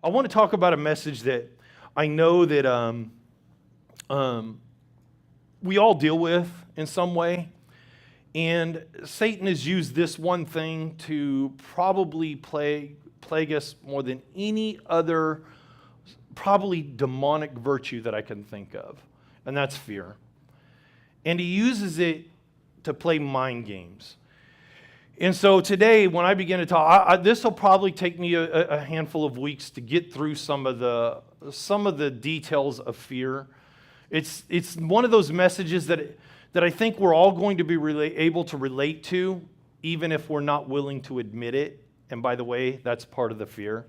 I want to talk about a message that I know that we all deal with in some way. And Satan has used this one thing to probably plague us more than any other, probably demonic virtue that I can think of. And that's fear. And he uses it to play mind games. And so today, when I begin to talk, this will probably take me a handful of weeks to get through some of the details of fear. It's one of those messages that I think we're all going to be able to relate to, even if we're not willing to admit it. And by the way, that's part of the fear,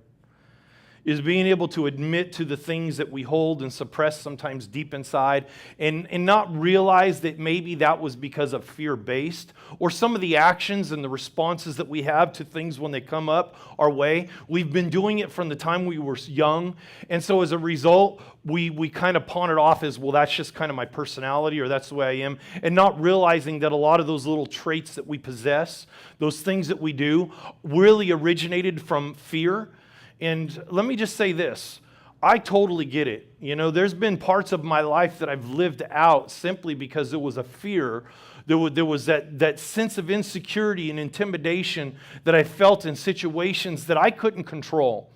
is being able to admit to the things that we hold and suppress sometimes deep inside and not realize that maybe that was because of fear-based, or some of the actions and the responses that we have to things when they come up our way. We've been doing it from the time we were young, and so as a result, we kind of pawn it off as, well, that's just kind of my personality, or that's the way I am, and not realizing that a lot of those little traits that we possess, those things that we do, really originated from fear. And let me just say this, I totally get it. You know, there's been parts of my life that I've lived out simply because there was a fear. There was that sense of insecurity and intimidation that I felt in situations that I couldn't control.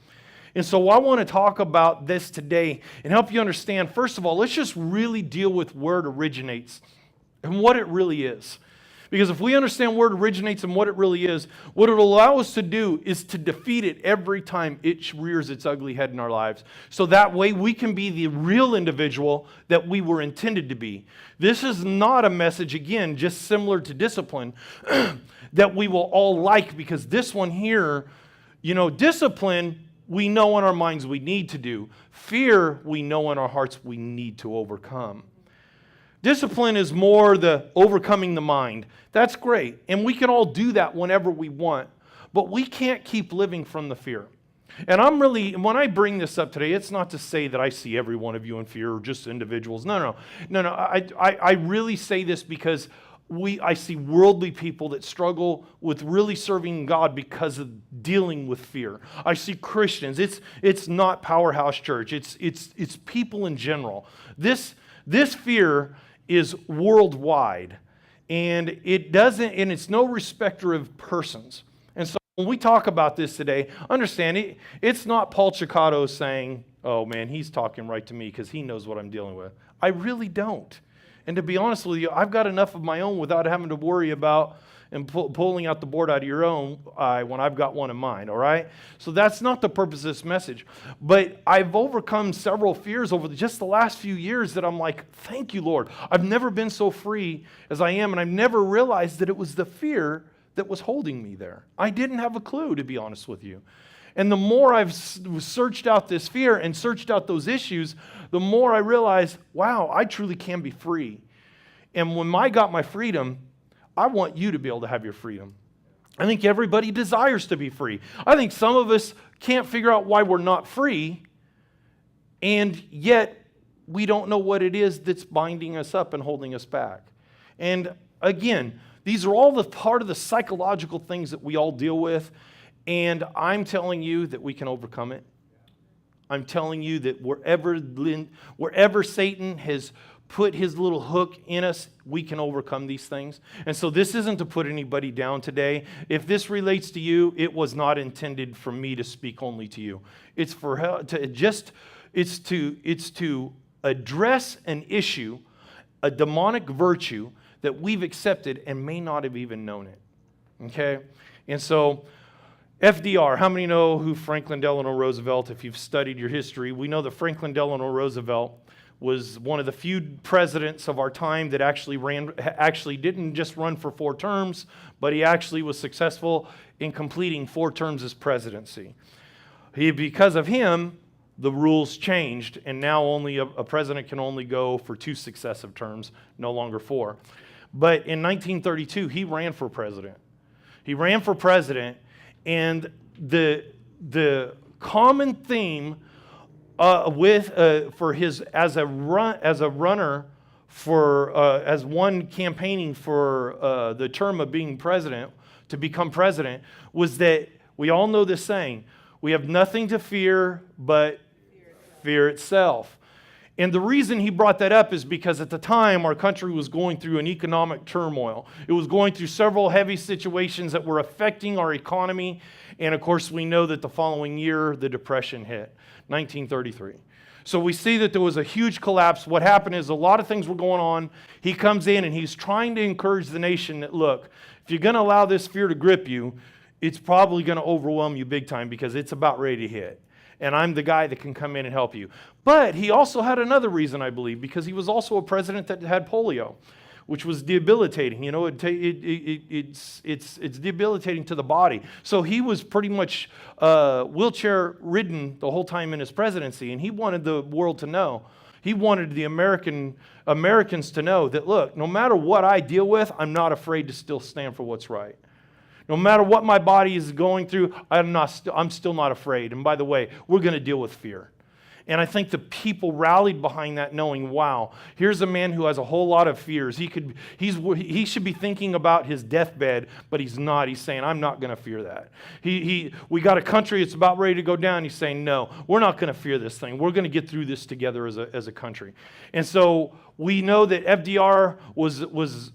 And so I want to talk about this today and help you understand, first of all, let's just really deal with where it originates and what it really is. Because if we understand where it originates and what it really is, what it'll allow us to do is to defeat it every time it rears its ugly head in our lives. So that way we can be the real individual that we were intended to be. This is not a message, again, just similar to discipline, that we will all like, because this one here, you know, discipline, we know in our minds we need to do. Fear, we know in our hearts we need to overcome. Discipline is more the overcoming the mind. That's great. And we can all do that whenever we want. But we can't keep living from the fear. And when I bring this up today, it's not to say that I see every one of you in fear or just individuals. No. I really say this because I see worldly people that struggle with really serving God because of dealing with fear. I see Christians. It's not Powerhouse Church. It's people in general. This fear is worldwide, and it's no respecter of persons. And so when we talk about this today, understand it's not Paul Chicotto saying, oh man, he's talking right to me because he knows what I'm dealing with. I really don't. And to be honest with you, I've got enough of my own without having to worry about and pulling out the board out of your own eye when I've got one in mine, all right? So that's not the purpose of this message. But I've overcome several fears over just the last few years that I'm like, thank you, Lord. I've never been so free as I am, and I've never realized that it was the fear that was holding me there. I didn't have a clue, to be honest with you. And the more I've searched out this fear and searched out those issues, the more I realized, wow, I truly can be free. And when I got my freedom, I want you to be able to have your freedom. I think everybody desires to be free. I think some of us can't figure out why we're not free, and yet we don't know what it is that's binding us up and holding us back. And again, these are all the part of the psychological things that we all deal with, and I'm telling you that we can overcome it. I'm telling you that wherever Satan has put his little hook in us, we can overcome these things. And so this isn't to put anybody down today. If this relates to you, it was not intended for me to speak only to you. It's to address an issue, a demonic virtue that we've accepted and may not have even known it. Okay? And so FDR, how many know who Franklin Delano Roosevelt? If you've studied your history, we know that Franklin Delano Roosevelt was one of the few presidents of our time that actually didn't just run for 4 terms, but he actually was successful in completing 4 terms as presidency. Because of him, the rules changed, and now only a president can only go for 2 successive terms, no longer 4. But in 1932, he ran for president. And the common theme as one campaigning for the term of being president, to become president, was that we all know this saying: We have nothing to fear but fear itself. And the reason he brought that up is because at the time our country was going through an economic turmoil. It was going through several heavy situations that were affecting our economy. And of course, we know that the following year, the Depression hit, 1933. So we see that there was a huge collapse. What happened is a lot of things were going on. He comes in and he's trying to encourage the nation that, look, if you're going to allow this fear to grip you, it's probably going to overwhelm you big time because it's about ready to hit. And I'm the guy that can come in and help you. But he also had another reason, I believe, because he was also a president that had polio, which was debilitating. You know, it's debilitating to the body. So he was pretty much wheelchair ridden the whole time in his presidency, and he wanted the world to know. He wanted the Americans to know that, look, no matter what I deal with, I'm not afraid to still stand for what's right. No matter what my body is going through, I'm still not afraid. And by the way, we're going to deal with fear. And I think the people rallied behind that knowing, wow, here's a man who has a whole lot of fears. He should be thinking about his deathbed, but he's not. He's saying, I'm not going to fear that. We got a country that's about ready to go down. He's saying, no, we're not going to fear this thing. We're going to get through this together as a country. And so we know that FDR was,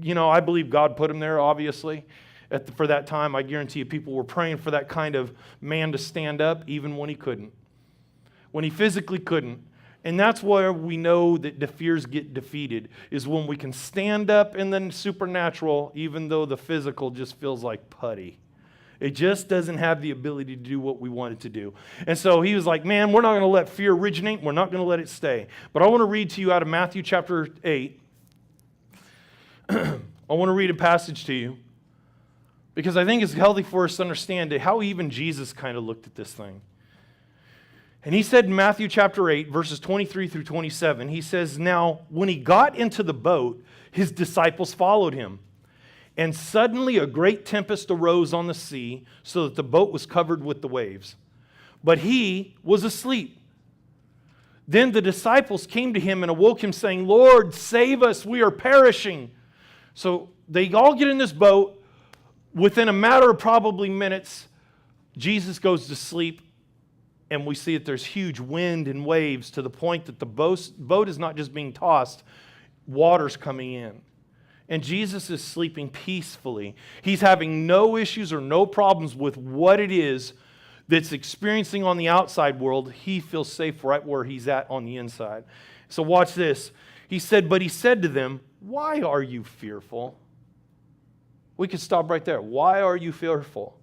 you know, I believe God put him there, obviously. For that time, I guarantee you people were praying for that kind of man to stand up even when he couldn't. When he physically couldn't. And that's where we know that the fears get defeated, is when we can stand up in the supernatural even though the physical just feels like putty. It just doesn't have the ability to do what we want it to do. And so he was like, man, we're not going to let fear originate. We're not going to let it stay. But I want to read to you out of Matthew chapter 8. I want to read a passage to you, because I think it's healthy for us to understand how even Jesus kind of looked at this thing. And he said in Matthew chapter 8, verses 23 through 27, he says, now, when he got into the boat, his disciples followed him. And suddenly a great tempest arose on the sea, so that the boat was covered with the waves. But he was asleep. Then the disciples came to him and awoke him, saying, Lord, save us, we are perishing. So they all get in this boat. Within a matter of probably minutes, Jesus goes to sleep, and we see that there's huge wind and waves to the point that the boat is not just being tossed, water's coming in. And Jesus is sleeping peacefully. He's having no issues or no problems with what it is that's experiencing on the outside world. He feels safe right where he's at on the inside. So watch this. But he said to them, why are you fearful? We could stop right there. Why are you fearful?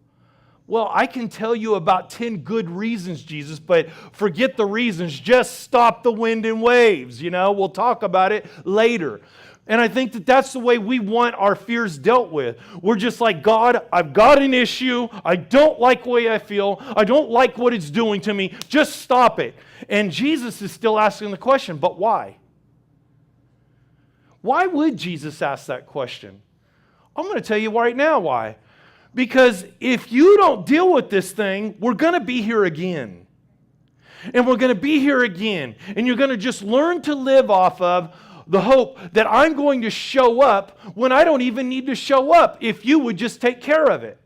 Well, I can tell you about 10 good reasons, Jesus, but forget the reasons. Just stop the wind and waves. You know, we'll talk about it later. And I think that that's the way we want our fears dealt with. We're just like, God, I've got an issue. I don't like the way I feel. I don't like what it's doing to me. Just stop it. And Jesus is still asking the question, but why? Why would Jesus ask that question? I'm going to tell you right now why. Because if you don't deal with this thing, we're going to be here again. And we're going to be here again. And you're going to just learn to live off of the hope that I'm going to show up when I don't even need to show up if you would just take care of it.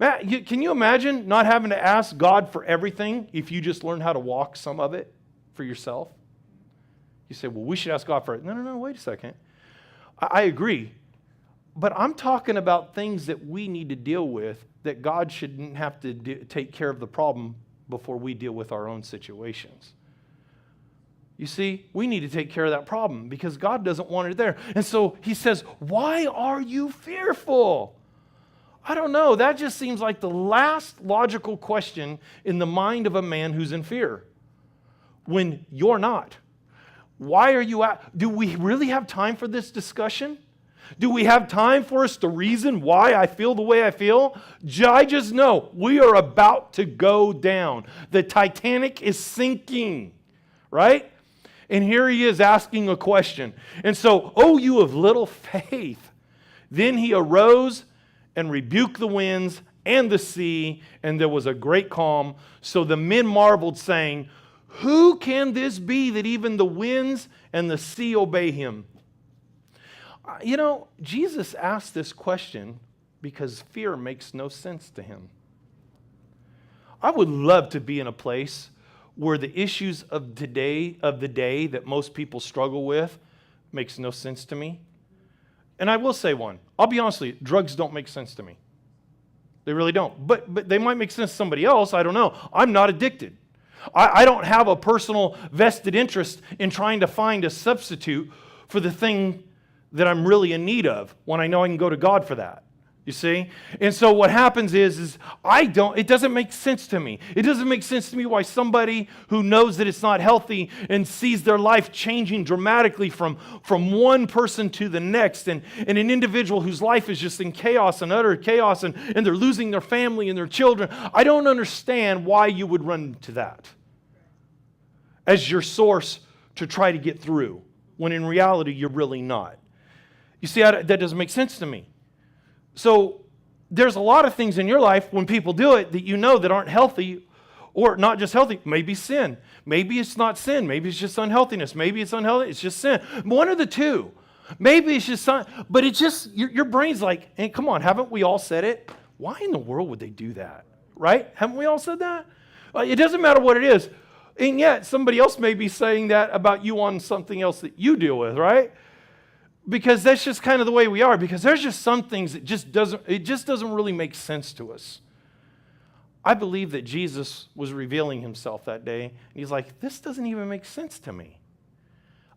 Matt, can you imagine not having to ask God for everything if you just learn how to walk some of it for yourself? You say, well, we should ask God for it. No, wait a second. I agree. But I'm talking about things that we need to deal with that God shouldn't have to take care of the problem before we deal with our own situations. You see, we need to take care of that problem because God doesn't want it there. And so he says, why are you fearful? I don't know. That just seems like the last logical question in the mind of a man who's in fear when you're not. Why are you at? Do we really have time for this discussion? Do we have time for us to reason why I feel the way I feel? I just know we are about to go down. The Titanic is sinking, right? And here he is asking a question. And so, oh, you of little faith. Then he arose and rebuked the winds and the sea, and there was a great calm. So the men marveled, saying, who can this be that even the winds and the sea obey him? You know, Jesus asked this question because fear makes no sense to him. I would love to be in a place where the issues of the day that most people struggle with makes no sense to me. And I will say one. I'll be honest with you, drugs don't make sense to me. They really don't. But they might make sense to somebody else. I don't know. I'm not addicted. I don't have a personal vested interest in trying to find a substitute for the thing that I'm really in need of when I know I can go to God for that. You see? And so what happens is it doesn't make sense to me. It doesn't make sense to me why somebody who knows that it's not healthy and sees their life changing dramatically from one person to the next, and an individual whose life is just in chaos and utter chaos, and they're losing their family and their children. I don't understand why you would run to that as your source to try to get through, when in reality you're really not. You see, that doesn't make sense to me. So there's a lot of things in your life when people do it that you know that aren't healthy, or not just healthy, maybe sin. Maybe it's not sin. Maybe it's just unhealthiness. Maybe it's unhealthy. It's just sin. One of the two. Maybe it's just but it's just, your brain's like, hey, come on, haven't we all said it? Why in the world would they do that? Right? Haven't we all said that? It doesn't matter what it is. And yet somebody else may be saying that about you on something else that you deal with, right? Because that's just kind of the way we are. Because there's just some things that just doesn't really make sense to us. I believe that Jesus was revealing himself that day. And he's like, this doesn't even make sense to me.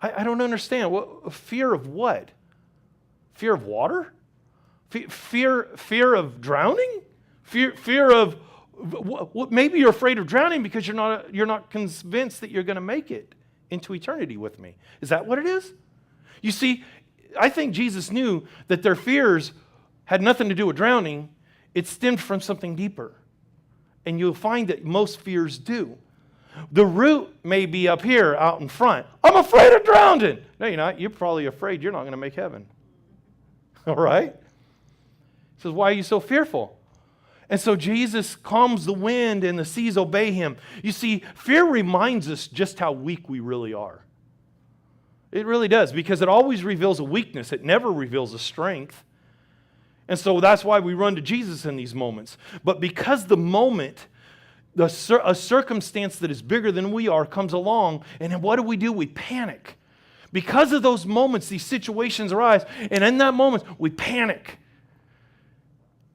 I don't understand. Fear of what? Fear of water? Fear of drowning? Fear of maybe you're afraid of drowning because you're not convinced that you're going to make it into eternity with me. Is that what it is? You see, I think Jesus knew that their fears had nothing to do with drowning. It stemmed from something deeper. And you'll find that most fears do. The root may be up here out in front. I'm afraid of drowning. No, you're not. You're probably afraid you're not going to make heaven. All right? He says, why are you so fearful? And so Jesus calms the wind and the seas obey him. You see, fear reminds us just how weak we really are. It really does, because it always reveals a weakness. It never reveals a strength. And so that's why we run to Jesus in these moments. But because the moment, a circumstance that is bigger than we are comes along, and then what do? We panic. Because of those moments, these situations arise, and in that moment, we panic.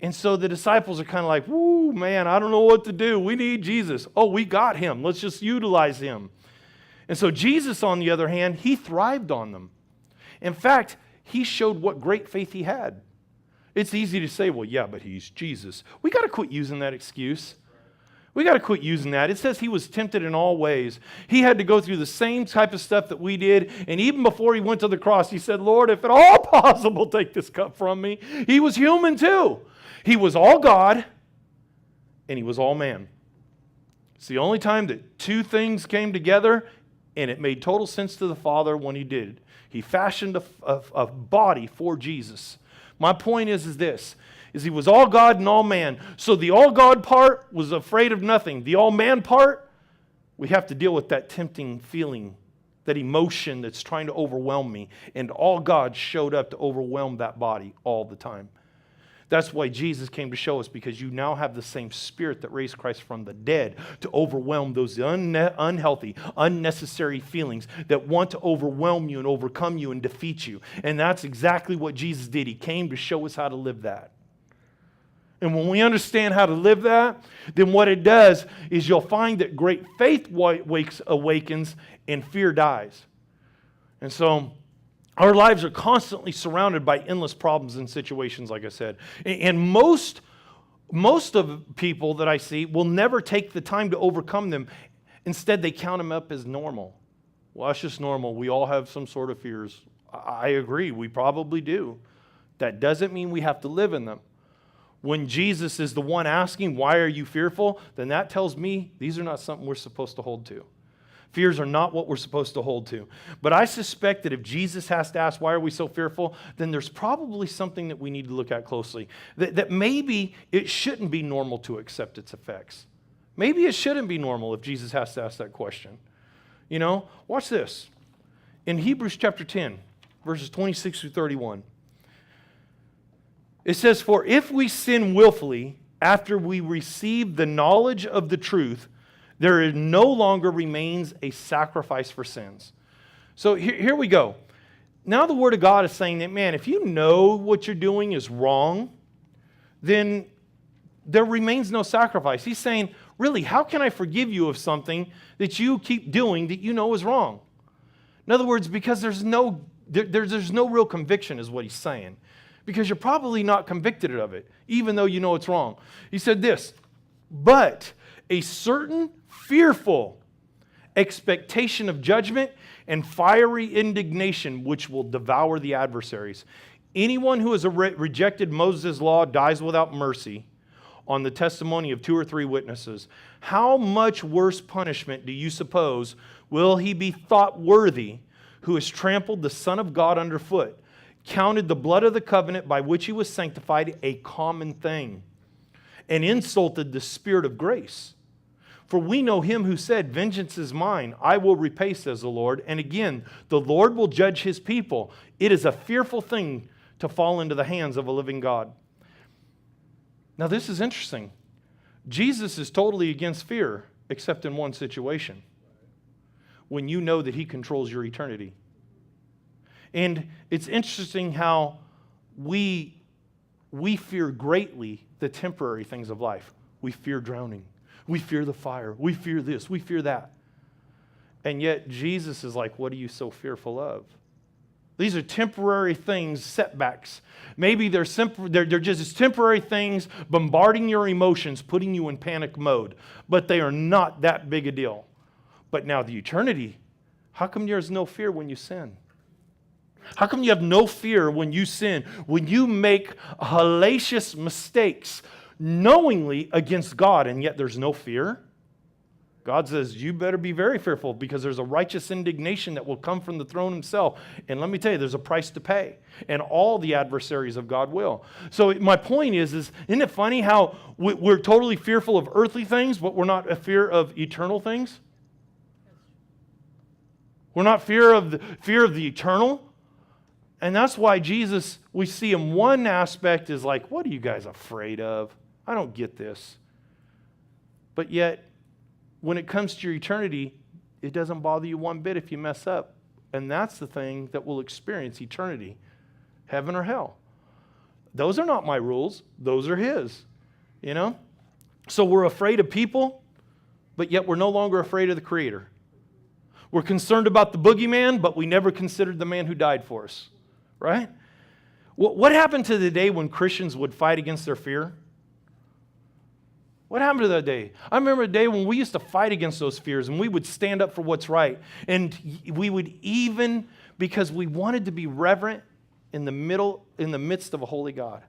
And so the disciples are kind of like, whoo, man, I don't know what to do. We need Jesus. Oh, we got him. Let's just utilize him. And so Jesus, on the other hand, he thrived on them. In fact, he showed what great faith he had. It's easy to say, well, yeah, but he's Jesus. We got to quit using that excuse. We got to quit using that. It says he was tempted in all ways. He had to go through the same type of stuff that we did. And even before he went to the cross, he said, Lord, if at all possible, take this cup from me. He was human too. He was all God and he was all man. It's the only time that two things came together. And it made total sense to the Father when he did. He fashioned a body for Jesus. My point is this, he was all God and all man. So the all God part was afraid of nothing. The all man part, we have to deal with that tempting feeling, that emotion that's trying to overwhelm me. And all God showed up to overwhelm that body all the time. That's why Jesus came to show us, because you now have the same Spirit that raised Christ from the dead to overwhelm those unhealthy, unnecessary feelings that want to overwhelm you and overcome you and defeat you. And that's exactly what Jesus did. He came to show us how to live that. And when we understand how to live that, then what it does is you'll find that great faith awakens and fear dies. And so our lives are constantly surrounded by endless problems and situations, like I said. And most of people that I see will never take the time to overcome them. Instead, they count them up as normal. Well, that's just normal. We all have some sort of fears. I agree. We probably do. That doesn't mean we have to live in them. When Jesus is the one asking, why are you fearful? Then that tells me these are not something we're supposed to hold to. Fears are not what we're supposed to hold to. But I suspect that if Jesus has to ask, why are we so fearful? Then there's probably something that we need to look at closely. That maybe it shouldn't be normal to accept its effects. Maybe it shouldn't be normal if Jesus has to ask that question. You know, watch this. In Hebrews chapter 10, verses 26 through 31. It says, for if we sin willfully, after we receive the knowledge of the truth, there no longer remains a sacrifice for sins. So here we go. Now the Word of God is saying that, man, if you know what you're doing is wrong, then there remains no sacrifice. He's saying, really, how can I forgive you of something that you keep doing that you know is wrong? In other words, because there's no real conviction is what he's saying. Because you're probably not convicted of it, even though you know it's wrong. He said this, but a certain fearful expectation of judgment and fiery indignation which will devour the adversaries. Anyone who has rejected Moses' law dies without mercy on the testimony of 2 or 3 witnesses. How much worse punishment do you suppose will he be thought worthy who has trampled the Son of God underfoot, counted the blood of the covenant by which he was sanctified a common thing, and insulted the Spirit of grace? For we know him who said, vengeance is mine, I will repay, says the Lord. And again, the Lord will judge his people. It is a fearful thing to fall into the hands of a living God. Now this is interesting. Jesus is totally against fear, except in one situation. When you know that he controls your eternity. And it's interesting how we fear greatly the temporary things of life. We fear drowning. We fear the fire. We fear this. We fear that. And yet Jesus is like, what are you so fearful of? These are temporary things, setbacks. Maybe they're just temporary things bombarding your emotions, putting you in panic mode. But they are not that big a deal. But now the eternity, how come there's no fear when you sin? How come you have no fear when you sin? When you make hellacious mistakes knowingly against God, and yet there's no fear? God says, you better be very fearful because there's a righteous indignation that will come from the throne himself. And let me tell you, there's a price to pay. And all the adversaries of God will. So my point is isn't it funny how we're totally fearful of earthly things, but we're not a fear of eternal things? We're not fear of the eternal. And that's why Jesus, we see him one aspect is like, what are you guys afraid of? I don't get this. But yet, when it comes to your eternity, it doesn't bother you one bit if you mess up. And that's the thing that will experience eternity, heaven or hell. Those are not my rules. Those are his, you know? So we're afraid of people, but yet we're no longer afraid of the Creator. We're concerned about the boogeyman, but we never considered the man who died for us, right? What happened to the day when Christians would fight against their fear? What happened to that day? I remember a day when we used to fight against those fears and we would stand up for what's right. And we would even, because we wanted to be reverent in the midst of a holy God.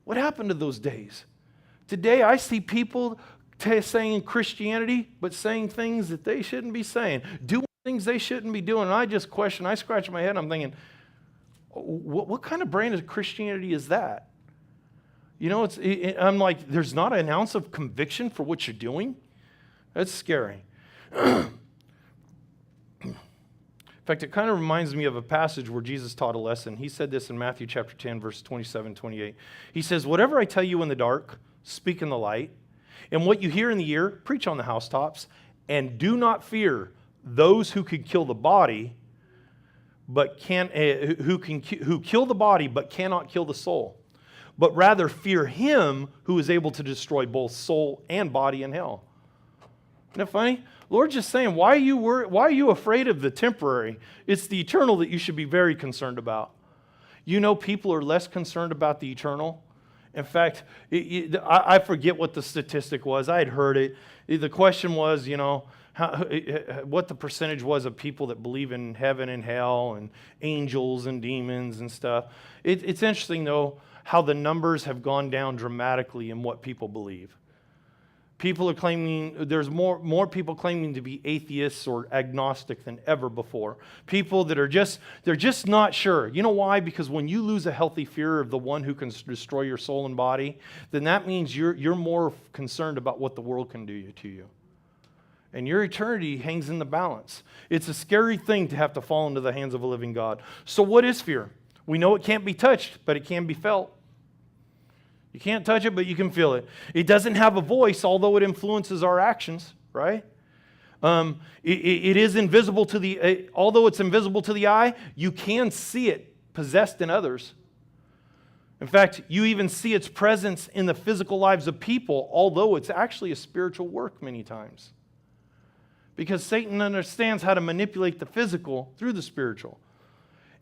What happened to those days? Today I see people saying Christianity, but saying things that they shouldn't be saying. Doing things they shouldn't be doing. And I just question, I scratch my head, I'm thinking, what kind of brand of Christianity is that? You know, I'm like, there's not an ounce of conviction for what you're doing? That's scary. In fact, it kind of reminds me of a passage where Jesus taught a lesson. He said this in Matthew chapter 10, verse 27, 28. He says, whatever I tell you in the dark, speak in the light. And what you hear in the ear, preach on the housetops. And do not fear those who could kill the body, but who kill the body but cannot kill the soul. But rather fear him who is able to destroy both soul and body in hell. Isn't that funny? Lord's just saying, why are you afraid of the temporary? It's the eternal that you should be very concerned about. You know, people are less concerned about the eternal. In fact, I forget what the statistic was. I had heard it. The question was, you know, what the percentage was of people that believe in heaven and hell and angels and demons and stuff. It's interesting, though, how the numbers have gone down dramatically in what people believe. People are claiming, there's more people claiming to be atheists or agnostic than ever before. People that they're just not sure. You know why? Because when you lose a healthy fear of the one who can destroy your soul and body, then that means you're more concerned about what the world can do to you. And your eternity hangs in the balance. It's a scary thing to have to fall into the hands of a living God. So what is fear? We know it can't be touched, but it can be felt. You can't touch it, but you can feel it. It doesn't have a voice, although it influences our actions, right? It is invisible to the, although it's invisible to the eye, you can see it possessed in others. In fact, you even see its presence in the physical lives of people, although it's actually a spiritual work many times. Because Satan understands how to manipulate the physical through the spiritual.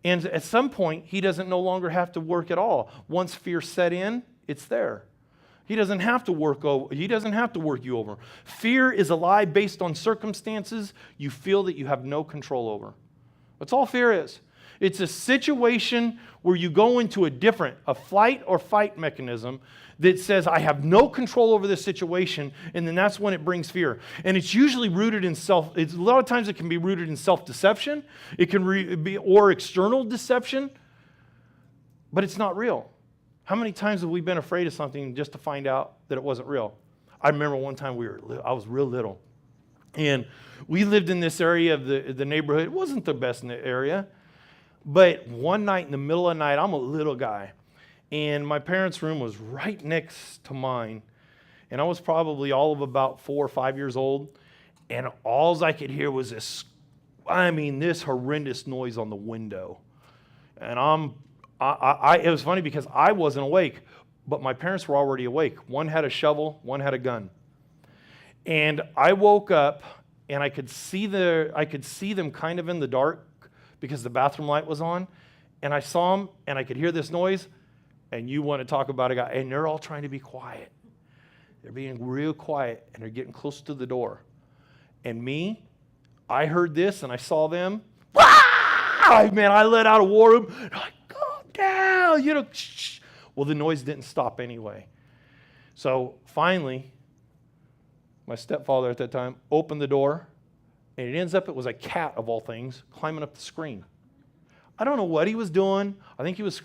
And at some point, he doesn't no longer have to work at all. Once fear set in, it's there. He doesn't have to work you over. Fear is a lie based on circumstances you feel that you have no control over. That's all fear is. It's a situation where you go into a flight or fight mechanism that says, I have no control over this situation, and then that's when it brings fear. And it's usually rooted in a lot of times it can be rooted in self-deception, it can be or external deception, but it's not real. How many times have we been afraid of something just to find out that it wasn't real? I remember one time I was real little, and we lived in this area of the neighborhood. It wasn't the best area, but one night in the middle of the night, I'm a little guy, and my parents' room was right next to mine, and I was probably all of about 4 or 5 years old, and all I could hear was this horrendous noise on the window, and it was funny because I wasn't awake, but my parents were already awake. One had a shovel, one had a gun. And I woke up and I could see them kind of in the dark because the bathroom light was on. And I saw them and I could hear this noise. And you want to talk about a guy. And they're all trying to be quiet. They're being real quiet and they're getting close to the door. And me, I heard this and I saw them. Man, I let out a war whoop. Down, shh. Well, the noise didn't stop anyway. So finally, my stepfather at that time opened the door, and it was a cat of all things climbing up the screen. I don't know what he was doing. I think he was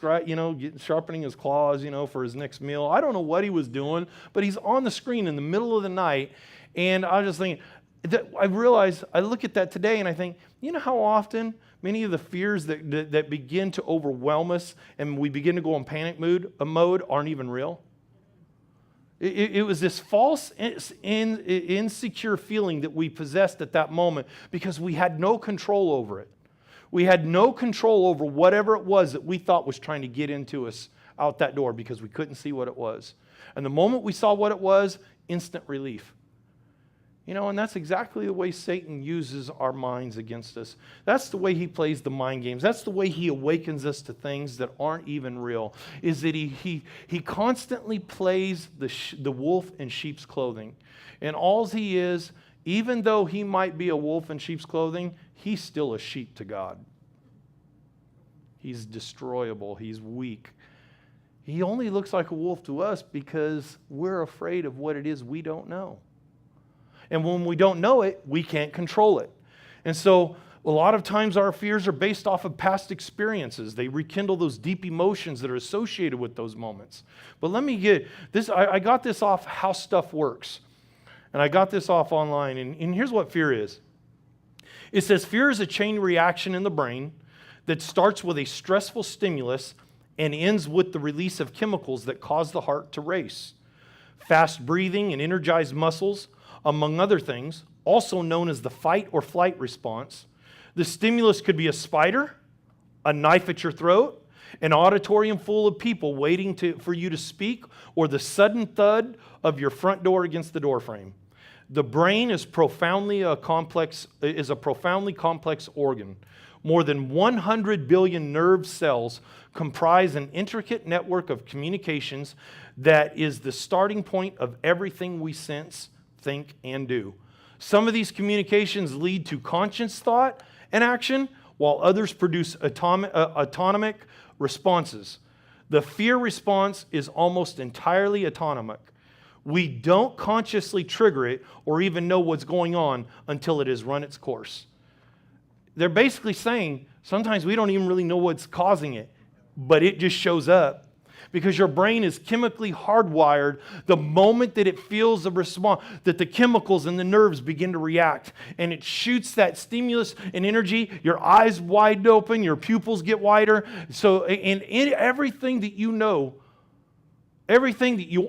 sharpening his claws, for his next meal. I don't know what he was doing, but he's on the screen in the middle of the night, and I was just thinking, I look at that today and I think, how often many of the fears that begin to overwhelm us and we begin to go in panic mode aren't even real? It was this false, insecure feeling that we possessed at that moment because we had no control over it. We had no control over whatever it was that we thought was trying to get into us out that door because we couldn't see what it was. And the moment we saw what it was, instant relief. And that's exactly the way Satan uses our minds against us. That's the way he plays the mind games. That's the way he awakens us to things that aren't even real, is that he constantly plays the wolf in sheep's clothing. And all he is, even though he might be a wolf in sheep's clothing, he's still a sheep to God. He's destroyable. He's weak. He only looks like a wolf to us because we're afraid of what it is we don't know. And when we don't know it, we can't control it. And so a lot of times our fears are based off of past experiences. They rekindle those deep emotions that are associated with those moments. But let me get this. I got this off How Stuff Works. And I got this off online. And here's what fear is. It says fear is a chain reaction in the brain that starts with a stressful stimulus and ends with the release of chemicals that cause the heart to race. Fast breathing and energized muscles, among other things, also known as the fight or flight response. The stimulus could be a spider, a knife at your throat, an auditorium full of people waiting for you to speak, or the sudden thud of your front door against the doorframe. The brain is a profoundly complex organ. More than 100 billion nerve cells comprise an intricate network of communications that is the starting point of everything we sense, think, and do. Some of these communications lead to conscious thought and action, while others produce autonomic responses. The fear response is almost entirely autonomic. We don't consciously trigger it or even know what's going on until it has run its course. They're basically saying sometimes we don't even really know what's causing it, but it just shows up. Because your brain is chemically hardwired the moment that it feels the response, that the chemicals and the nerves begin to react. And it shoots that stimulus and energy. Your eyes wide open, your pupils get wider. So, and everything that you know Everything that you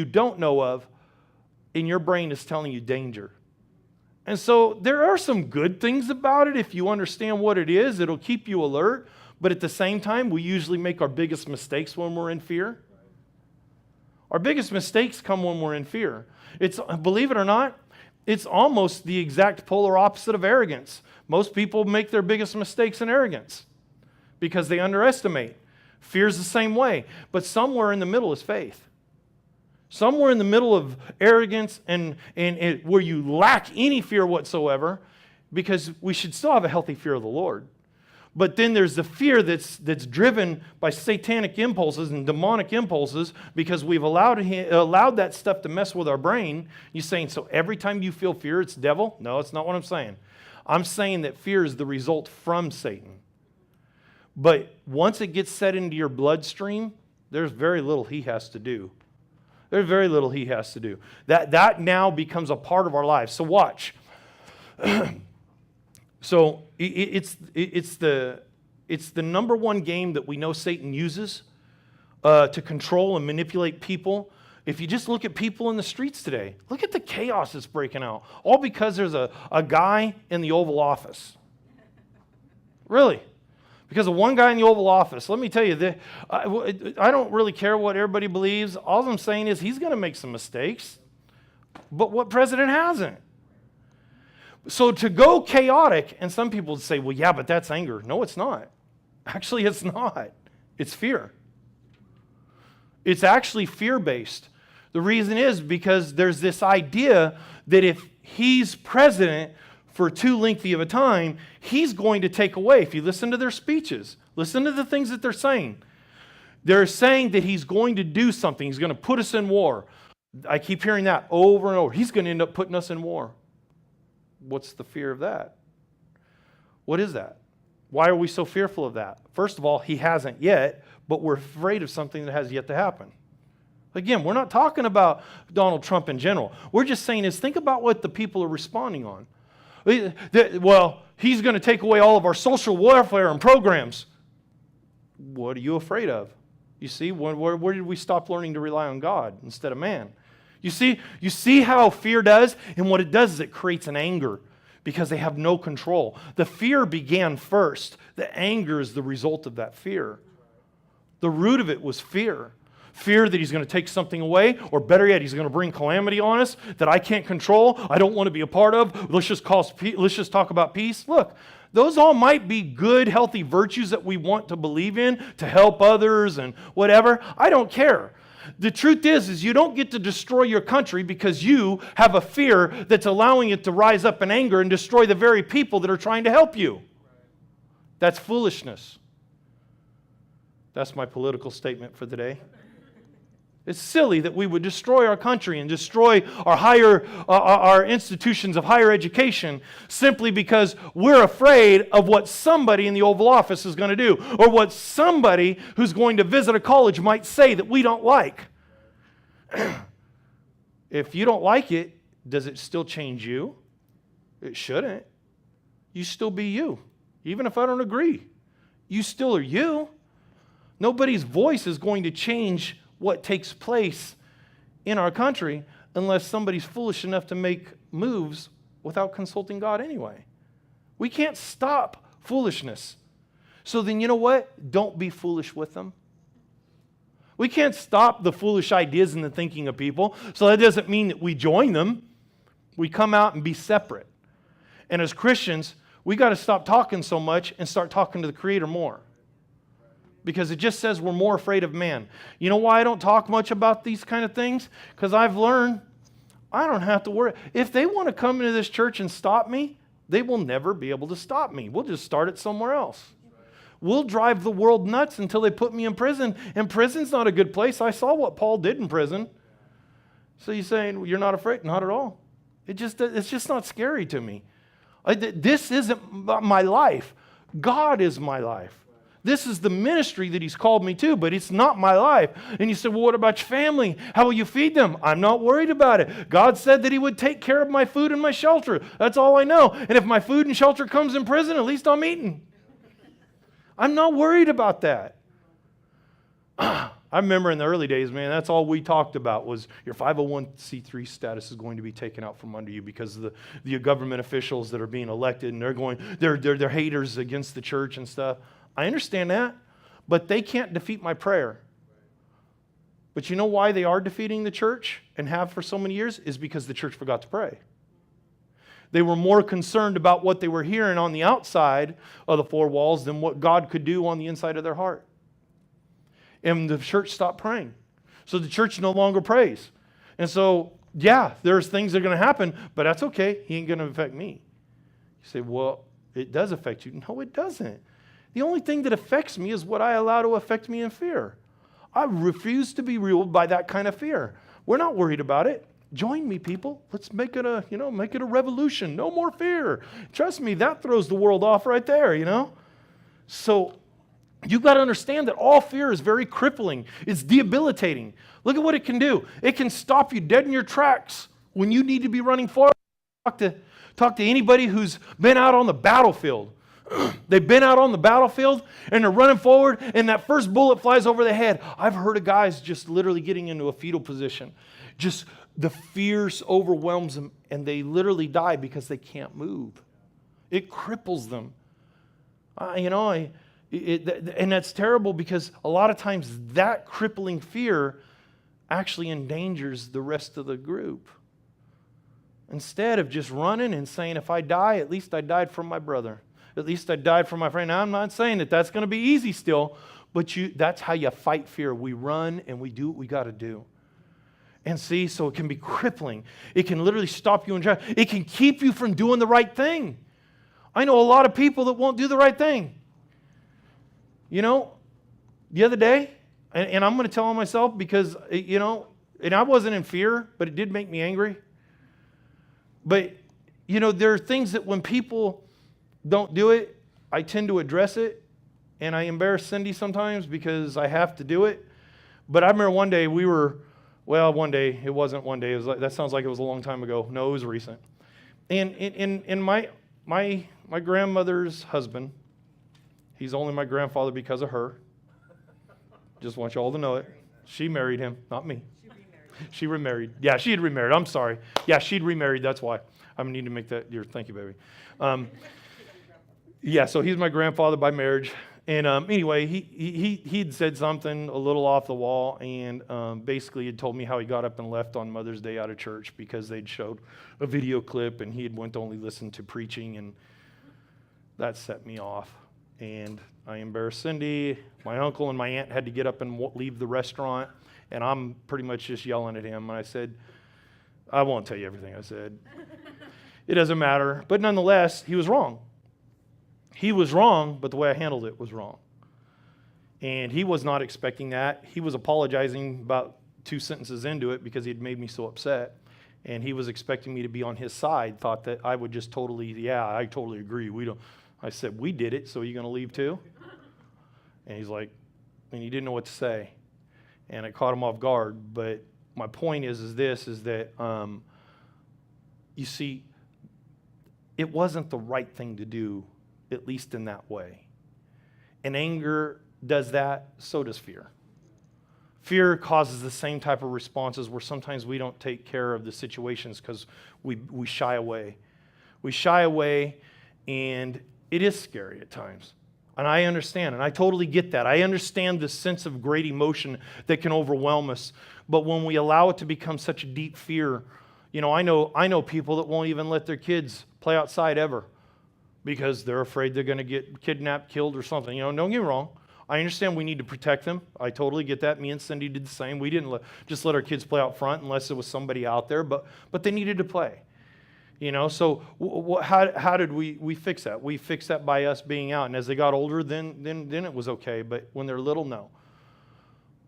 don't know of, in your brain is telling you danger. And so there are some good things about it. If you understand what it is, it'll keep you alert. But at the same time, we usually make our biggest mistakes when we're in fear. Our biggest mistakes come when we're in fear. It's, believe it or not, it's almost the exact polar opposite of arrogance. Most people make their biggest mistakes in arrogance because they underestimate. Fear's the same way. But somewhere in the middle is faith. Somewhere in the middle of arrogance and where you lack any fear whatsoever, because we should still have a healthy fear of the Lord. But then there's the fear that's driven by satanic impulses and demonic impulses because we've allowed that stuff to mess with our brain. You're saying, so every time you feel fear, it's devil? No, it's not what I'm saying. I'm saying that fear is the result from Satan. But once it gets set into your bloodstream, there's very little he has to do. There's very little he has to do. That now becomes a part of our lives. So watch. So it's the number one game that we know Satan uses to control and manipulate people. If you just look at people in the streets today, look at the chaos that's breaking out. All because there's a guy in the Oval Really. Because of one guy in the Oval Office. Let me tell you, I don't really care what everybody believes. All I'm saying is he's going to make some mistakes. But what president hasn't? So to go chaotic, and some people would say, well, yeah, but that's anger. No, it's not. Actually, it's not. It's fear. It's actually fear-based. The reason is because there's this idea that if he's president for too lengthy of a time, he's going to take away. If you listen to their speeches, listen to the things that they're saying. They're saying that he's going to do something. He's going to put us in war. I keep hearing that over and over. He's going to end up putting us in war. What's the fear of that? What is that? Why are we so fearful of that? First of all, he hasn't yet, but we're afraid of something that has yet to happen. Again, we're not talking about Donald Trump in general. We're just saying think about what the people are responding on. Well, he's going to take away all of our social welfare and programs. What are you afraid of? You see, where did we stop learning to rely on God instead of man? You see how fear does? And what it does is it creates an anger because they have no control. The fear began first. The anger is the result of that fear. The root of it was fear. Fear that he's going to take something away, or better yet, he's going to bring calamity on us that I can't control, I don't want to be a part of. Let's just talk about peace. Look, those all might be good, healthy virtues that we want to believe in to help others and whatever. I don't care. The truth is you don't get to destroy your country because you have a fear that's allowing it to rise up in anger and destroy the very people that are trying to help you. That's foolishness. That's my political statement for the day. It's silly that we would destroy our country and destroy our institutions of higher education simply because we're afraid of what somebody in the Oval Office is going to do or what somebody who's going to visit a college might say that we don't like. If you don't like it, does it still change you? It shouldn't. You still be you, even if I don't agree. You still are you. Nobody's voice is going to change what takes place in our country unless somebody's foolish enough to make moves without consulting God anyway. We can't stop foolishness. So then you know what? Don't be foolish with them. We can't stop the foolish ideas and the thinking of people, so that doesn't mean that we join them. We come out and be separate. And as Christians, we got to stop talking so much and start talking to the Creator more. Because it just says we're more afraid of man. You know why I don't talk much about these kind of things? Because I've learned I don't have to worry. If they want to come into this church and stop me, they will never be able to stop me. We'll just start it somewhere else. We'll drive the world nuts until they put me in prison. And prison's not a good place. I saw what Paul did in prison. So you're saying you're not afraid? Not at all. It's just not scary to me. This isn't my life. God is my life. This is the ministry that He's called me to, but it's not my life. And you said, well, what about your family? How will you feed them? I'm not worried about it. God said that He would take care of my food and my shelter. That's all I know. And if my food and shelter comes in prison, at least I'm eating. I'm not worried about that. I remember in the early days, man, that's all we talked about was your 501c3 status is going to be taken out from under you because of the government officials that are being elected, and they're haters against the church and stuff. I understand that, but they can't defeat my prayer. But you know why they are defeating the church and have for so many years? Is because the church forgot to pray. They were more concerned about what they were hearing on the outside of the four walls than what God could do on the inside of their heart. And the church stopped praying. So the church no longer prays. And so, yeah, there's things that are going to happen, but that's okay. He ain't going to affect me. You say, well, it does affect you. No, it doesn't. The only thing that affects me is what I allow to affect me in fear. I refuse to be ruled by that kind of fear. We're not worried about it. Join me, people. Let's make it a revolution. No more fear. Trust me, that throws the world off right there, So you've got to understand that all fear is very crippling. It's debilitating. Look at what it can do. It can stop you dead in your tracks when you need to be running forward. Talk to anybody who's been out on the battlefield. They've been out on the battlefield and they're running forward and that first bullet flies over the head. I've heard of guys just literally getting into a fetal position. Just the fear overwhelms them and they literally die because they can't move. It cripples them. And that's terrible because a lot of times that crippling fear actually endangers the rest of the group. Instead of just running and saying, if I die, at least I died for my brother. At least I died for my friend. Now, I'm not saying that that's going to be easy still, but that's how you fight fear. We run and we do what we got to do. And see, so it can be crippling. It can literally stop you in tracks. It can keep you from doing the right thing. I know a lot of people that won't do the right thing. The other day, and I'm going to tell on myself because, and I wasn't in fear, but it did make me angry. But, there are things that when people don't do it, I tend to address it, and I embarrass Cindy sometimes because I have to do it. But I remember one day it wasn't one day. It was like, that sounds like it was a long time ago. No, it was recent. And in my grandmother's husband, he's only my grandfather because of her. Just want you all to know it. She married him, not me. She remarried. Yeah, she had remarried. I'm sorry. Yeah, she'd remarried. That's why. I need to make that. Thank you, baby. Yeah, so he's my grandfather by marriage. And anyway, he'd said something a little off the wall, and basically had told me how he got up and left on Mother's Day out of church because they'd showed a video clip, and he had went to only listen to preaching, and that set me off. And I embarrassed Cindy. My uncle and my aunt had to get up and leave the restaurant, and I'm pretty much just yelling at him. And I said, I won't tell you everything I said. It doesn't matter. But nonetheless, he was wrong. He was wrong, but the way I handled it was wrong. And he was not expecting that. He was apologizing about 2 sentences into it because he had made me so upset. And he was expecting me to be on his side, thought that I would just I totally agree. I said, we did it, so are you going to leave too? And he's like, and he didn't know what to say. And it caught him off guard. But my point is that, you see, it wasn't the right thing to do, at least in that way. And anger does that, so does fear. Fear causes the same type of responses where sometimes we don't take care of the situations because we shy away. We shy away, and it is scary at times. And I understand, and I totally get that. I understand the sense of great emotion that can overwhelm us. But when we allow it to become such a deep fear, I know people that won't even let their kids play outside ever because they're afraid they're going to get kidnapped, killed, or something. Don't get me wrong. I understand we need to protect them. I totally get that. Me and Cindy did the same. We didn't just let our kids play out front unless there was somebody out there, but they needed to play. So how did we fix that? We fixed that by us being out. And as they got older, then it was okay. But when they're little, no.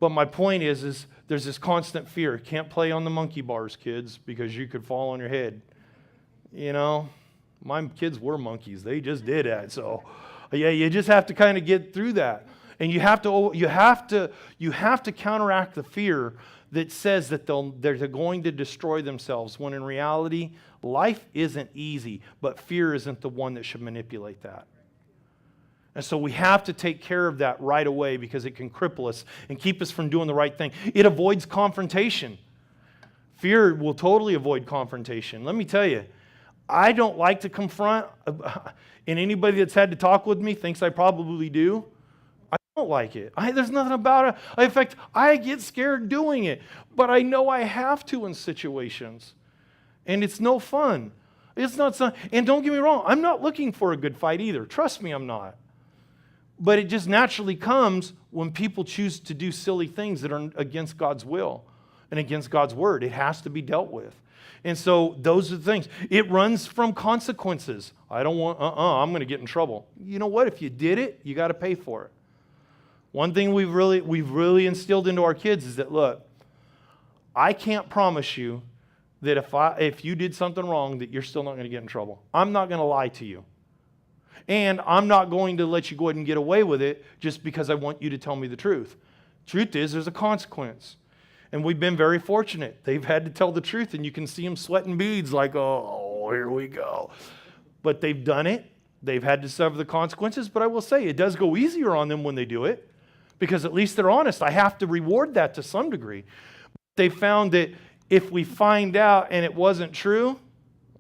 But my point is there's this constant fear. Can't play on the monkey bars, kids, because you could fall on your head. My kids were monkeys. They just did that. So, yeah, you just have to kind of get through that. And you have to counteract the fear that says that they're going to destroy themselves, when in reality, life isn't easy, but fear isn't the one that should manipulate that. And so we have to take care of that right away because it can cripple us and keep us from doing the right thing. It avoids confrontation. Fear will totally avoid confrontation. Let me tell you, I don't like to confront, and anybody that's had to talk with me thinks I probably do. I don't like it. There's nothing about it. In fact, I get scared doing it, but I know I have to in situations, and it's no fun. It's not fun. And don't get me wrong, I'm not looking for a good fight either. Trust me, I'm not. But it just naturally comes when people choose to do silly things that are against God's will and against God's word. It has to be dealt with. And so those are the things. It runs from consequences. I don't want, I'm going to get in trouble. You know what? If you did it, you got to pay for it. One thing we've really instilled into our kids is that, look, I can't promise you that if you did something wrong that you're still not going to get in trouble. I'm not going to lie to you. And I'm not going to let you go ahead and get away with it just because I want you to tell me the truth. Truth is, there's a consequence. And we've been very fortunate. They've had to tell the truth, and you can see them sweating beads like, oh, here we go. But they've done it. They've had to suffer the consequences. But I will say, it does go easier on them when they do it because at least they're honest. I have to reward that to some degree. They found that if we find out and it wasn't true,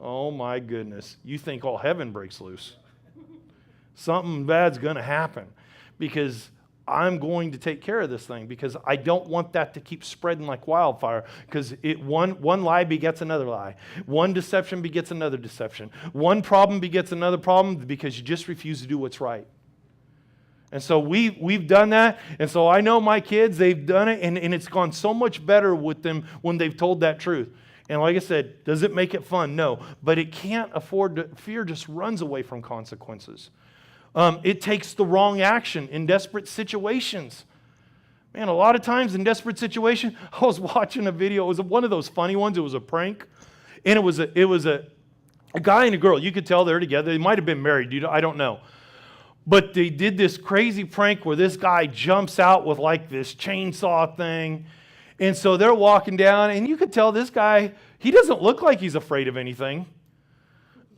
oh my goodness, you think all heaven breaks loose. Something bad's going to happen because I'm going to take care of this thing because I don't want that to keep spreading like wildfire because one lie begets another lie. One deception begets another deception. One problem begets another problem because you just refuse to do what's right. And so we've done that. And so I know my kids, they've done it, and it's gone so much better with them when they've told that truth. And like I said, does it make it fun? No. But it can't afford to. Fear just runs away from consequences. It takes the wrong action in desperate situations. Man, a lot of times in desperate situations, I was watching a video. It was one of those funny ones. It was a prank. And it was a guy and a girl. You could tell they're together. They might have been married. I don't know. But they did this crazy prank where this guy jumps out with like this chainsaw thing. And so they're walking down, and you could tell this guy, he doesn't look like he's afraid of anything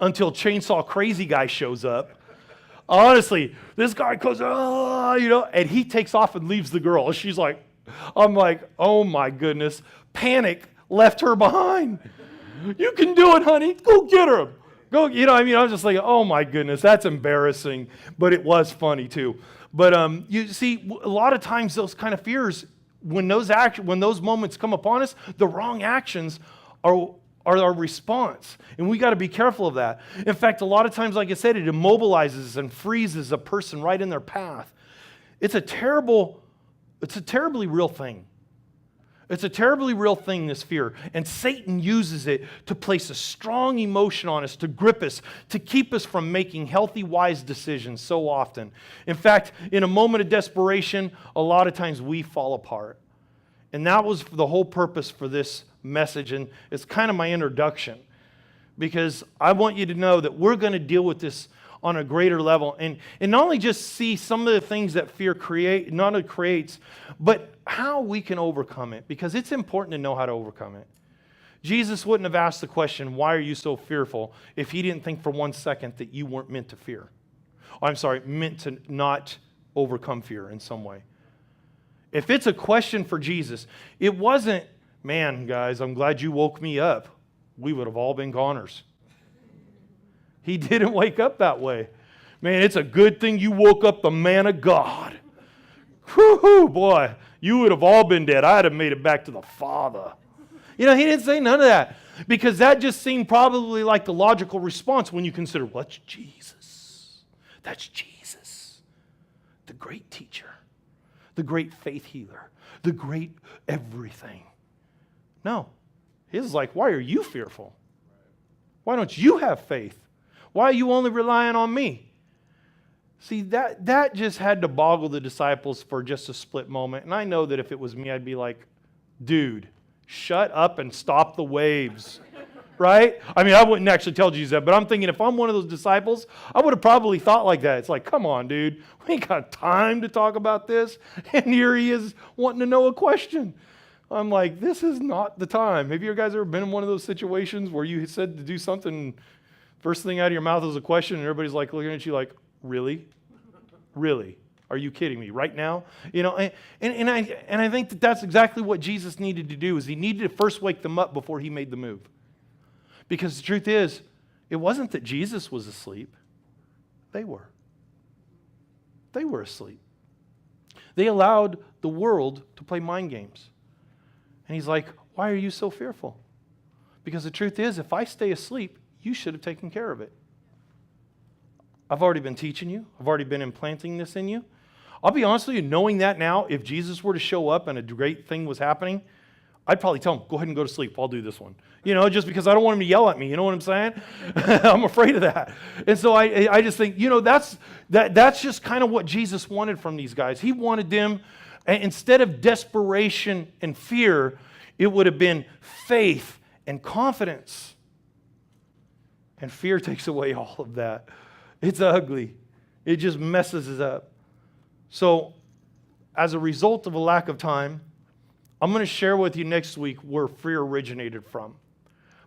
until Chainsaw Crazy Guy shows up. Honestly, this guy goes, and he takes off and leaves the girl. She's like, I'm like, oh my goodness. Panic left her behind. You can do it, honey. Go get her. Go, I was just like, oh my goodness, that's embarrassing. But it was funny too. But you see, a lot of times those kind of fears, when those moments come upon us, the wrong actions are our response. And we got to be careful of that. In fact, a lot of times, like I said, it immobilizes and freezes a person right in their path. It's a terribly real thing. It's a terribly real thing, this fear. And Satan uses it to place a strong emotion on us, to grip us, to keep us from making healthy, wise decisions so often. In fact, in a moment of desperation, a lot of times we fall apart. And that was the whole purpose for this message, and it's kind of my introduction, because I want you to know that we're going to deal with this on a greater level, and not only just see some of the things that fear not only creates, but how we can overcome it, because it's important to know how to overcome it. Jesus wouldn't have asked the question, why are you so fearful, if he didn't think for 1 second that you weren't meant to fear. Meant to not overcome fear in some way. If it's a question for Jesus, it wasn't, man, guys, I'm glad you woke me up. We would have all been goners. He didn't wake up that way. Man, it's a good thing you woke up the man of God. Whoo, boy, you would have all been dead. I'd have made it back to the Father. He didn't say none of that, because that just seemed probably like the logical response when you consider, well, that's Jesus. That's Jesus, the great teacher, the great faith healer, the great everything. No. His is like, why are you fearful? Why don't you have faith? Why are you only relying on me? See, that just had to boggle the disciples for just a split moment. And I know that if it was me, I'd be like, dude, shut up and stop the waves. Right? I wouldn't actually tell Jesus that, but I'm thinking if I'm one of those disciples, I would have probably thought like that. It's like, come on, dude. We ain't got time to talk about this. And here he is wanting to know a question. I'm like, this is not the time. Have you guys ever been in one of those situations where you said to do something, first thing out of your mouth was a question, and everybody's like looking at you like, really? Really? Are you kidding me? Right now? You know, and I think that that's exactly what Jesus needed to do, is he needed to first wake them up before he made the move. Because the truth is, it wasn't that Jesus was asleep. They were. They were asleep. They allowed the world to play mind games. And he's like, why are you so fearful? Because the truth is, if I stay asleep, you should have taken care of it. I've already been teaching you. I've already been implanting this in you. I'll be honest with you, knowing that now, if Jesus were to show up and a great thing was happening, I'd probably tell him, go ahead and go to sleep. I'll do this one. You know, just because I don't want him to yell at me. You know what I'm saying? I'm afraid of that. And so I just think, you know, that's just kind of what Jesus wanted from these guys. He wanted them, instead of desperation and fear, it would have been faith and confidence. And fear takes away all of that. It's ugly. It just messes us up. So, as a result of a lack of time, I'm going to share with you next week where fear originated from.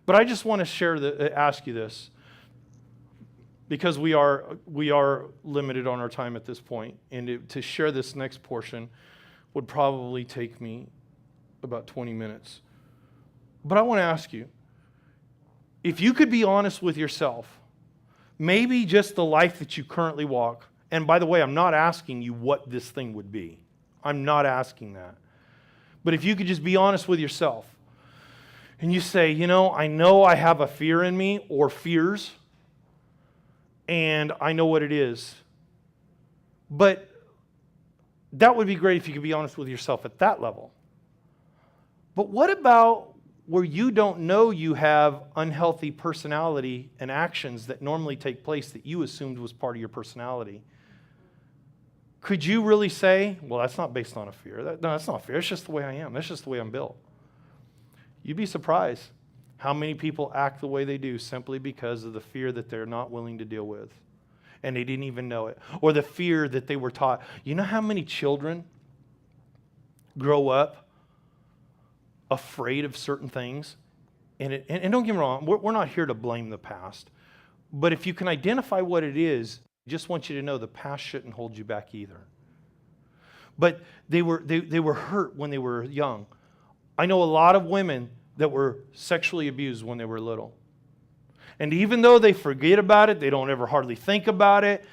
But I just want to ask you this, because we are limited on our time at this point, and to share this next portion would probably take me about 20 minutes. But I want to ask you, if you could be honest with yourself, maybe just the life that you currently walk, and by the way, I'm not asking you what this thing would be. I'm not asking that. But if you could just be honest with yourself, and you say, you know I have a fear in me, or fears, and I know what it is. But that would be great if you could be honest with yourself at that level. But what about where you don't know you have unhealthy personality and actions that normally take place that you assumed was part of your personality? Could you really say, well, that's not based on a fear? No, that's not fear. It's just the way I am. That's just the way I'm built. You'd be surprised how many people act the way they do simply because of the fear that they're not willing to deal with. And they didn't even know it. Or the fear that they were taught. You know how many children grow up afraid of certain things? And don't get me wrong, we're not here to blame the past. But if you can identify what it is, I just want you to know the past shouldn't hold you back either. But they were hurt when they were young. I know a lot of women that were sexually abused when they were little. And even though they forget about it, they don't ever hardly think about it,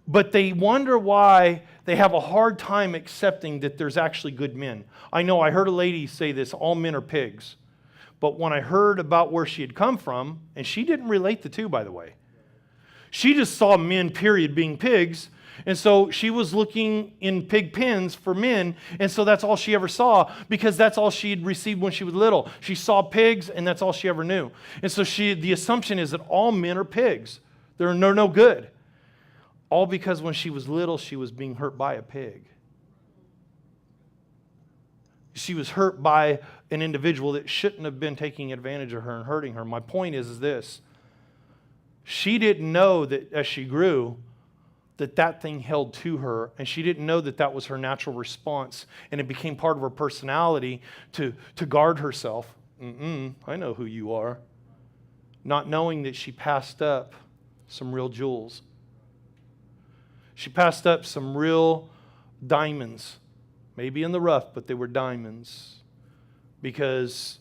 but they wonder why they have a hard time accepting that there's actually good men. I know I heard a lady say this, all men are pigs. But when I heard about where she had come from, and she didn't relate the two, by the way. She just saw men, period, being pigs. And so she was looking in pig pens for men, and so that's all she ever saw, because that's all she had received when she was little. She saw pigs, and that's all she ever knew. And so the assumption is that all men are pigs. They're no good. All because when she was little, she was being hurt by a pig. She was hurt by an individual that shouldn't have been taking advantage of her and hurting her. My point is this. She didn't know that as she grew, that thing held to her, and she didn't know that was her natural response, and it became part of her personality to guard herself. I know who you are. Not knowing that she passed up some real jewels. She passed up some real diamonds, maybe in the rough, but they were diamonds, because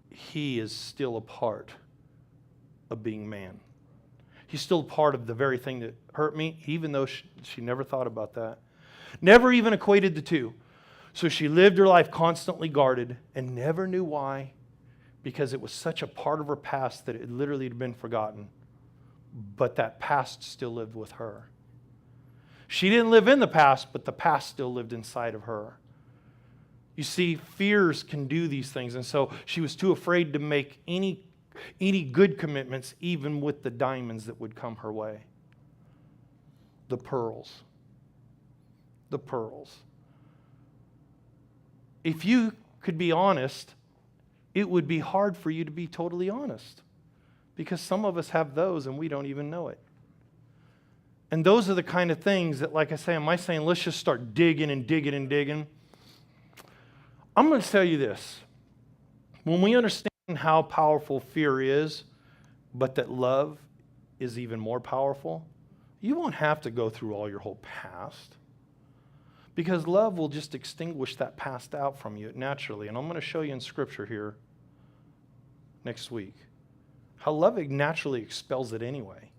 he is still a part of being man. He's still part of the very thing that hurt me, even though she never thought about that. Never even equated the two. So she lived her life constantly guarded and never knew why, because it was such a part of her past that it literally had been forgotten. But that past still lived with her. She didn't live in the past, but the past still lived inside of her. You see, fears can do these things, and so she was too afraid to make any good commitments, even with the diamonds that would come her way. The pearls. The pearls. If you could be honest, it would be hard for you to be totally honest, because some of us have those and we don't even know it. And those are the kind of things that, like I say, am I saying let's just start digging and digging and digging? I'm going to tell you this. When we understand how powerful fear is, but that love is even more powerful, You won't have to go through all your whole past, because love will just extinguish that past out from you naturally. And I'm going to show you in Scripture here next week how love naturally expels it anyway.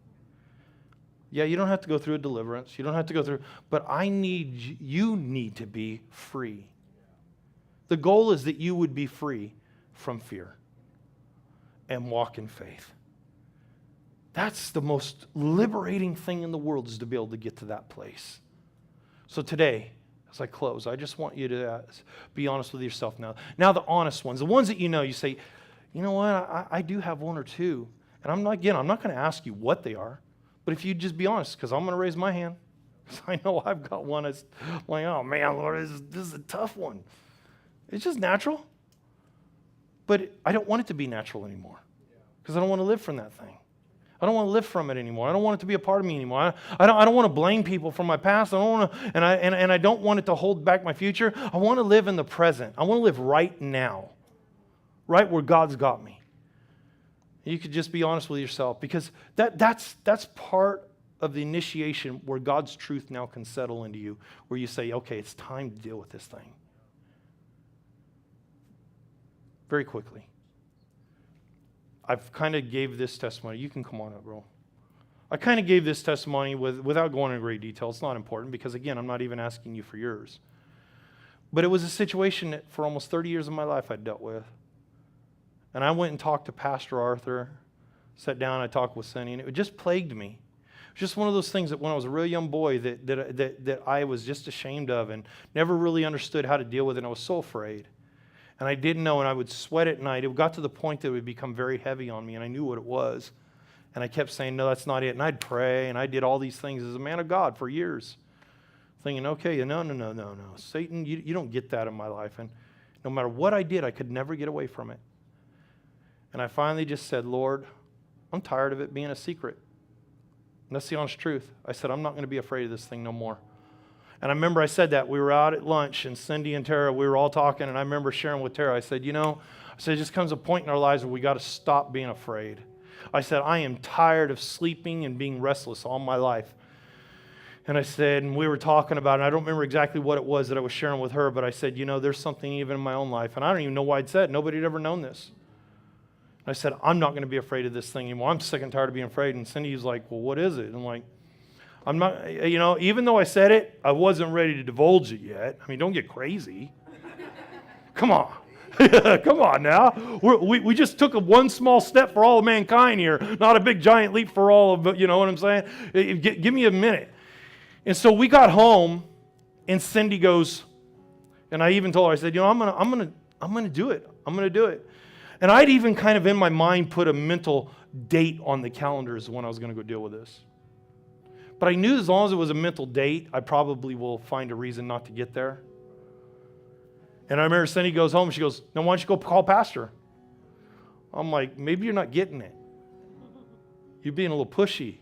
Yeah, you don't have to go through a deliverance. You don't have to go through, but you need to be free. The goal is that you would be free from fear and walk in faith. That's the most liberating thing in the world, is to be able to get to that place. So today, as I close, I just want you to be honest with yourself now. Now the honest ones, the ones that you say, you know what, I do have one or two. And I'm not going to ask you what they are, but if you just be honest, because I'm going to raise my hand, because I know I've got one that's like, oh man, Lord, this is a tough one. It's just natural. But I don't want it to be natural anymore, because I don't want to live from that thing. I don't want to live from it anymore. I don't want it to be a part of me anymore. I don't want to blame people for my past. I don't want to, and I don't want it to hold back my future. I want to live in the present. I want to live right now, right where God's got me. You could just be honest with yourself, because that's part of the initiation where God's truth now can settle into you, where you say, okay, it's time to deal with this thing. Very quickly. I've kind of gave this testimony. You can come on up, bro. I kind of gave this testimony without going into great detail. It's not important because, again, I'm not even asking you for yours. But it was a situation that for almost 30 years of my life I'd dealt with. And I went and talked to Pastor Arthur, sat down, I talked with Cindy, and it just plagued me. It was just one of those things that when I was a real young boy that I was just ashamed of and never really understood how to deal with it, and I was so afraid. And I didn't know, and I would sweat at night. It got to the point that it would become very heavy on me, and I knew what it was. And I kept saying, no, that's not it. And I'd pray, and I did all these things as a man of God for years, thinking, okay, no. Satan, you don't get that in my life. And no matter what I did, I could never get away from it. And I finally just said, Lord, I'm tired of it being a secret. And that's the honest truth. I said, I'm not going to be afraid of this thing no more. And I remember I said that. We were out at lunch, and Cindy and Tara, we were all talking, and I remember sharing with Tara. I said, it just comes a point in our lives where we got to stop being afraid. I said, I am tired of sleeping and being restless all my life. And I said, and we were talking about it, and I don't remember exactly what it was that I was sharing with her, but I said, there's something even in my own life, and I don't even know why I'd said it. Nobody had ever known this. And I said, I'm not going to be afraid of this thing anymore. I'm sick and tired of being afraid. And Cindy was like, well, what is it? And I'm like, I'm not, even though I said it, I wasn't ready to divulge it yet. I mean, don't get crazy. Come on. Come on now. We just took one small step for all of mankind here, not a big giant leap for all of, you know what I'm saying? Give me a minute. And so we got home, and Cindy goes, and I even told her, I said, I'm gonna do it. I'm gonna do it. And I'd even kind of in my mind put a mental date on the calendars when I was gonna go deal with this. But I knew as long as it was a mental date, I probably will find a reason not to get there. And I remember Cindy goes home, she goes, now why don't you go call Pastor? I'm like, maybe you're not getting it. You're being a little pushy.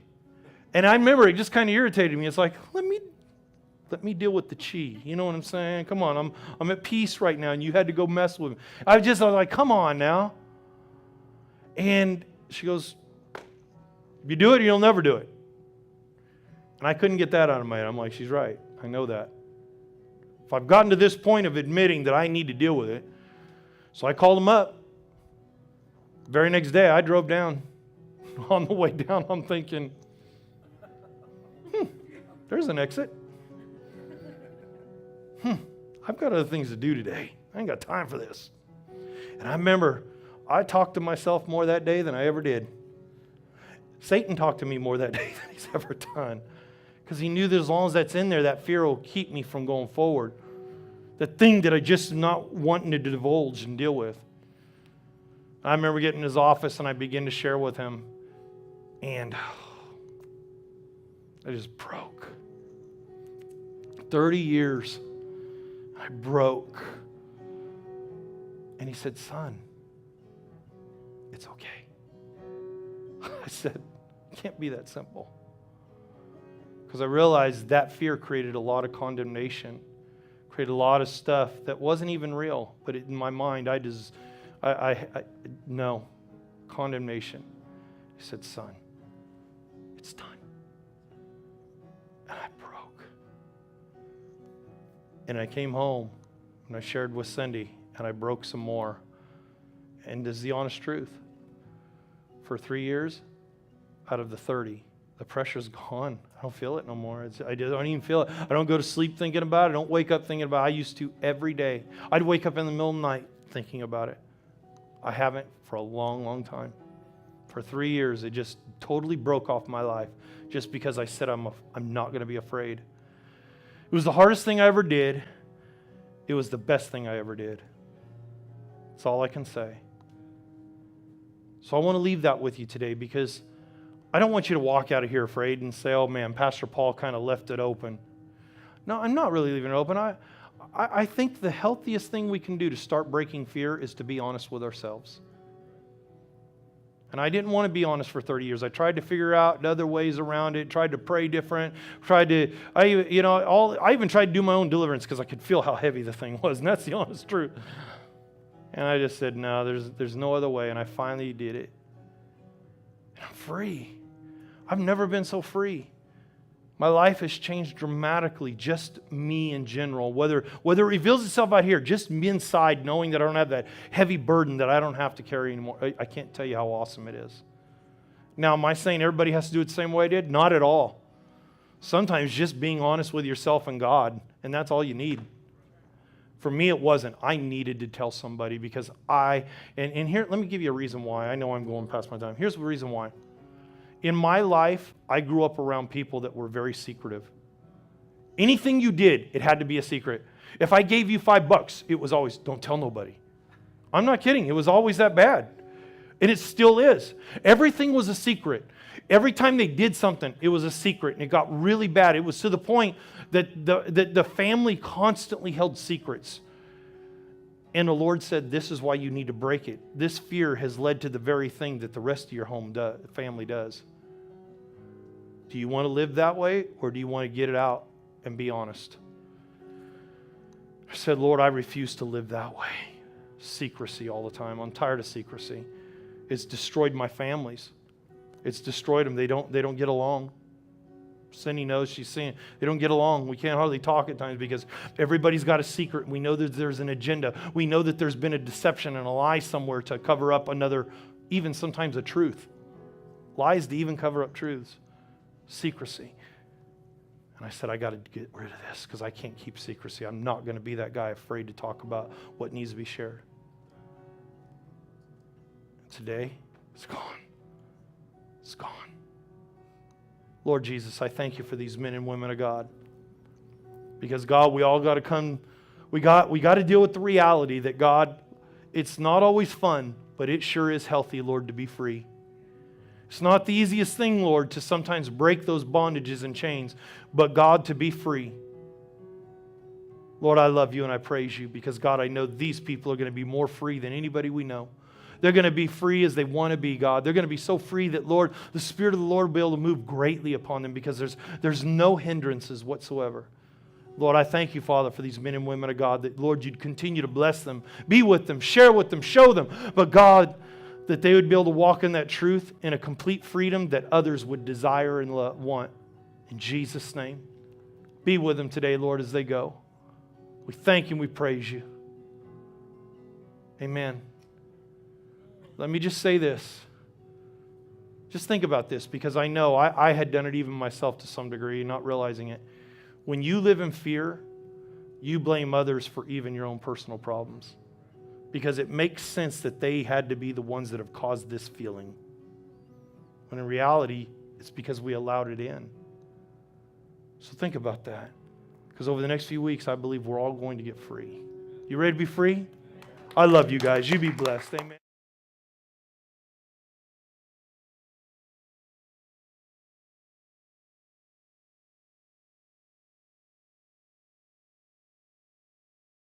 And I remember it just kind of irritated me. It's like, let me deal with the chi. You know what I'm saying? Come on, I'm at peace right now, and you had to go mess with me. I was like, come on now. And she goes, if you do it, you'll never do it. And I couldn't get that out of my head. I'm like, she's right. I know that. If I've gotten to this point of admitting that I need to deal with it, so I called him up. The very next day, I drove down. On the way down, I'm thinking, there's an exit. I've got other things to do today. I ain't got time for this. And I remember I talked to myself more that day than I ever did. Satan talked to me more that day than he's ever done. Because he knew that as long as that's in there, that fear will keep me from going forward. The thing that I just not wanting to divulge and deal with. I remember getting in his office and I began to share with him. And I just broke. 30 years, I broke. And he said, son, it's okay. I said, it can't be that simple. Because I realized that fear created a lot of condemnation, created a lot of stuff that wasn't even real, but in my mind, no, condemnation. He said, son, it's done. And I came home and I shared with Cindy and I broke some more. And this is the honest truth. For 3 years out of the 30, the pressure's gone. I don't feel it no more. I don't even feel it. I don't go to sleep thinking about it. I don't wake up thinking about it. I used to every day. I'd wake up in the middle of the night thinking about it. I haven't for a long, long time. For 3 years, it just totally broke off my life just because I said I'm not going to be afraid. It was the hardest thing I ever did. It was the best thing I ever did. That's all I can say. So I want to leave that with you today because I don't want you to walk out of here afraid and say, oh man, Pastor Paul kind of left it open. No, I'm not really leaving it open. I think the healthiest thing we can do to start breaking fear is to be honest with ourselves. And I didn't want to be honest for 30 years. I tried to figure out other ways around it, tried to pray different, I even tried to do my own deliverance because I could feel how heavy the thing was, and that's the honest truth. And I just said, no, there's no other way, and I finally did it. And I'm free. I've never been so free. My life has changed dramatically, just me in general. Whether it reveals itself out here, just me inside, knowing that I don't have that heavy burden that I don't have to carry anymore. I can't tell you how awesome it is. Now, am I saying everybody has to do it the same way I did? Not at all. Sometimes just being honest with yourself and God, and that's all you need. For me, it wasn't. I needed to tell somebody because and here, let me give you a reason why. I know I'm going past my time. Here's the reason why. In my life, I grew up around people that were very secretive. Anything you did, it had to be a secret. If I gave you $5, it was always, don't tell nobody. I'm not kidding. It was always that bad. And it still is. Everything was a secret. Every time they did something, it was a secret, and it got really bad. It was to the point that the family constantly held secrets. And the Lord said, this is why you need to break it. This fear has led to the very thing that the rest of your family does. Do you want to live that way, or do you want to get it out and be honest? I said, Lord, I refuse to live that way. Secrecy all the time. I'm tired of secrecy. It's destroyed my families. It's destroyed them. They don't get along. Cindy knows, she's seeing, they don't get along. We can't hardly talk at times because everybody's got a secret. We know that there's an agenda. We know that there's been a deception and a lie somewhere to cover up another, even sometimes a truth. Lies to even cover up truths. Secrecy. And I said, I got to get rid of this because I can't keep secrecy. I'm not going to be that guy afraid to talk about what needs to be shared. Today, it's gone. It's gone. Lord Jesus, I thank you for these men and women of God. Because God, we all got to come, we got to deal with the reality that God, it's not always fun, but it sure is healthy, Lord, to be free. It's not the easiest thing, Lord, to sometimes break those bondages and chains, but God, to be free. Lord, I love you and I praise you because, God, I know these people are going to be more free than anybody we know. They're going to be free as they want to be, God. They're going to be so free that, Lord, the Spirit of the Lord will be able to move greatly upon them because there's no hindrances whatsoever. Lord, I thank you, Father, for these men and women of God, that, Lord, you'd continue to bless them, be with them, share with them, show them. But, God, that they would be able to walk in that truth in a complete freedom that others would desire and want. In Jesus' name, be with them today, Lord, as they go. We thank you and we praise you. Amen. Let me just say this. Just think about this, because I know I had done it even myself to some degree, not realizing it. When you live in fear, you blame others for even your own personal problems, because it makes sense that they had to be the ones that have caused this feeling. When in reality, it's because we allowed it in. So think about that, because over the next few weeks, I believe we're all going to get free. You ready to be free? I love you guys. You be blessed. Amen.